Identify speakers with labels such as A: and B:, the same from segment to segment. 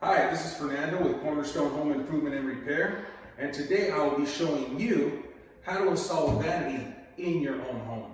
A: Hi, this is Fernando with Cornerstone Home Improvement and Repair, and today I will be showing you how to install a vanity in your own home.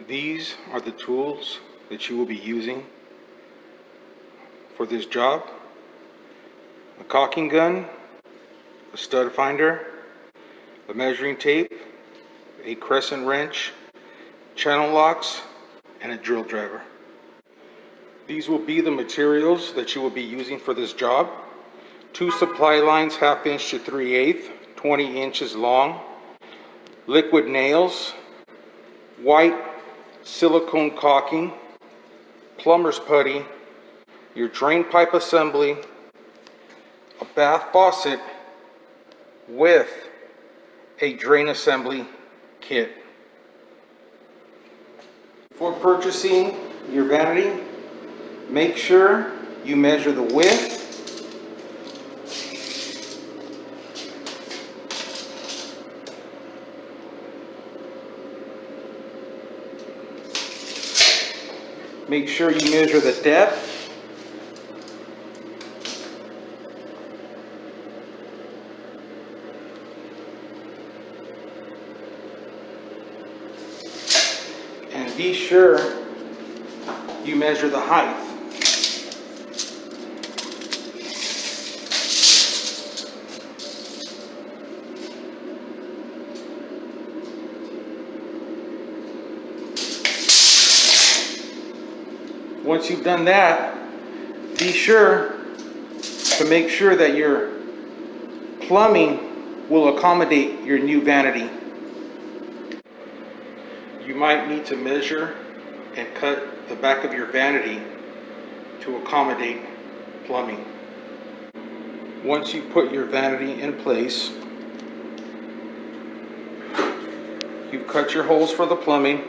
A: These are the tools that you will be using for this job: a caulking gun, a stud finder, a measuring tape, a crescent wrench, channel locks, and a drill driver. These will be the materials that you will be using for this job: 2 supply lines, 1/2 inch to 3/8, 20 inches long, liquid nails, white silicone caulking, plumber's putty, your drain pipe assembly, a bath faucet with a drain assembly kit. Before purchasing your vanity, make sure you measure the width, make sure you measure the depth, and be sure you measure the height. Once you've done that, be sure to make sure that your plumbing will accommodate your new vanity. You might need to measure and cut the back of your vanity to accommodate plumbing. Once you put your vanity in place, you've cut your holes for the plumbing.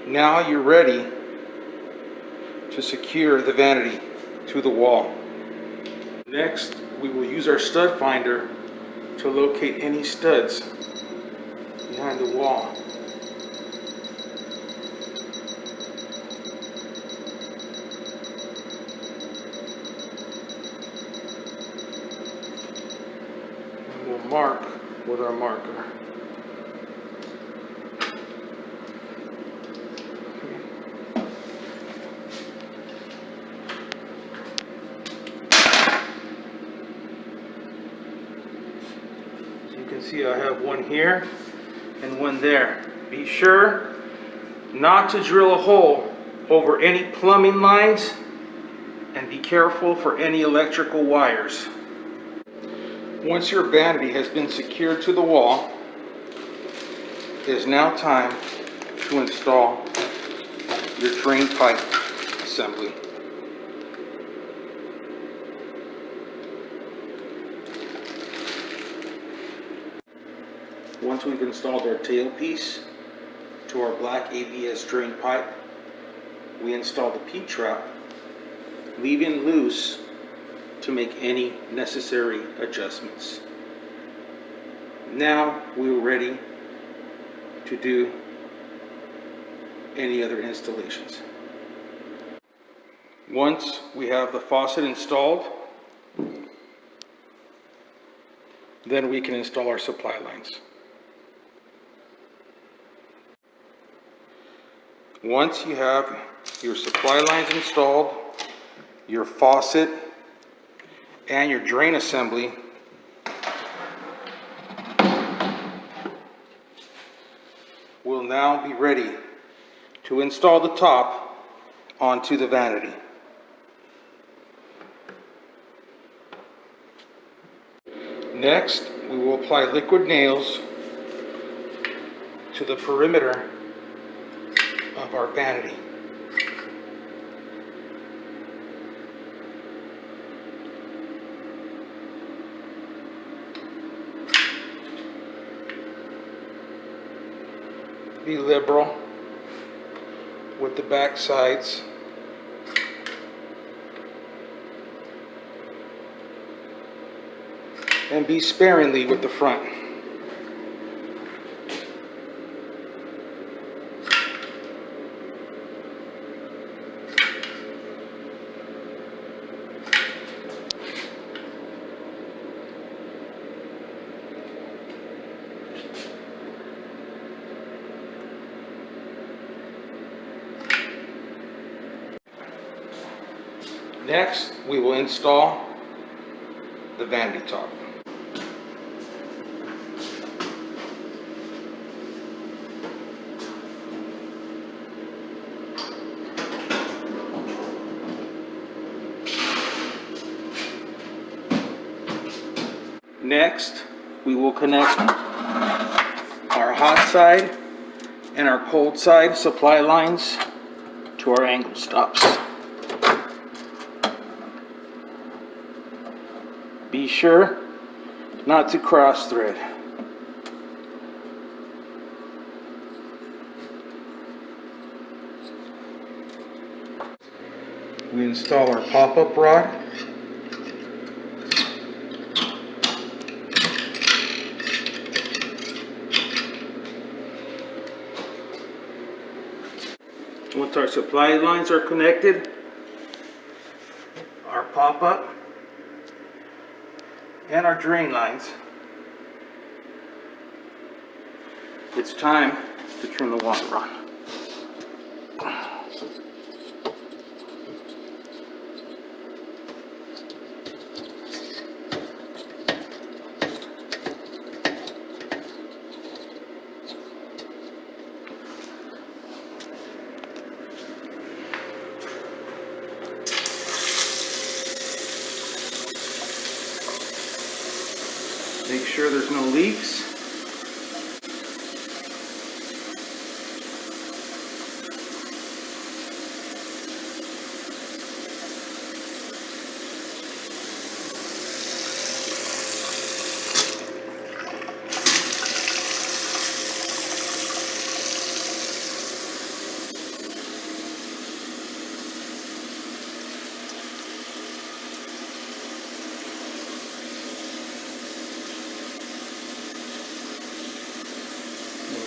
A: Now you're ready to secure the vanity to the wall. Next, we will use our stud finder to locate any studs behind the wall. And we'll mark with our marker. You can see I have one here and one there. Be sure not to drill a hole over any plumbing lines, and be careful for any electrical wires. Once your vanity has been secured to the wall, it is now time to install your drain pipe assembly. Once we've installed our tailpiece to our black ABS drain pipe, we install the P-trap, leaving loose to make any necessary adjustments. Now we're ready to do any other installations. Once we have the faucet installed, then we can install our supply lines. Once you have your supply lines installed, your faucet, and your drain assembly, we'll now be ready to install the top onto the vanity. Next, we will apply liquid nails to the perimeter our vanity. Be liberal with the back sides. And be sparingly with the front. Next, we will install the vanity top. Next, we will connect our hot side and our cold side supply lines to our angle stops. Be sure not to cross thread. We install our pop-up rod. Once our supply lines are connected, our pop-up and our drain lines, it's time to turn the water on. Make sure there's no leaks.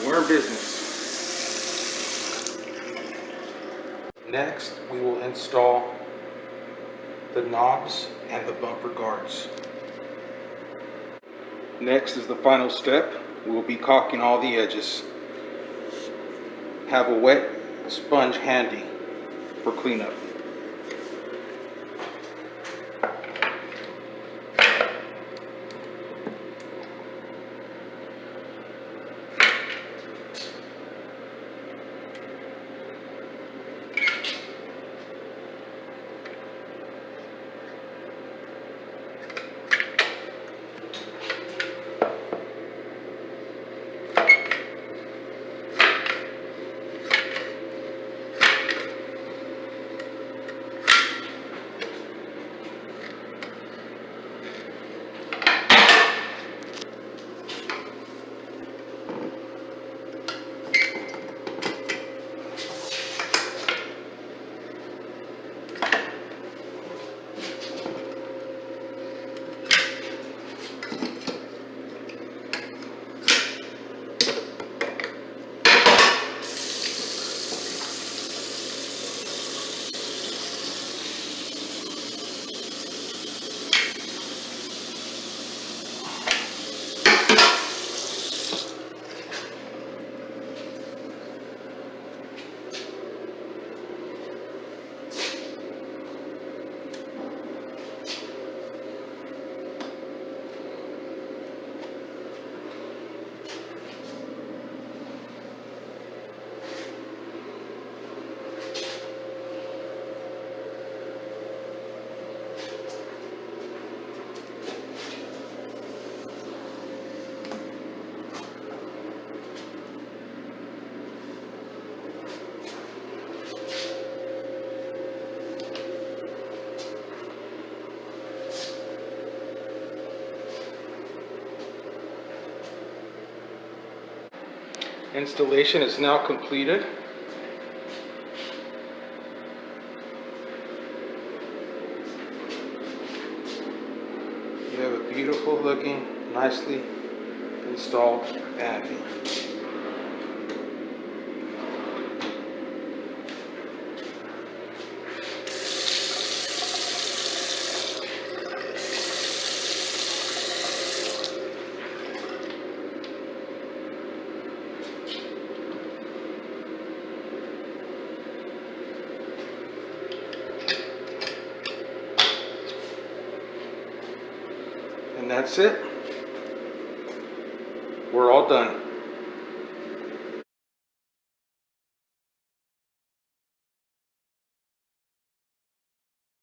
A: We're in business. Next, we will install the knobs and the bumper guards. Next is the final step. We will be caulking all the edges. Have a wet sponge handy for cleanup. Installation is now completed. You have a beautiful looking, nicely installed vanity. And that's it. We're all done.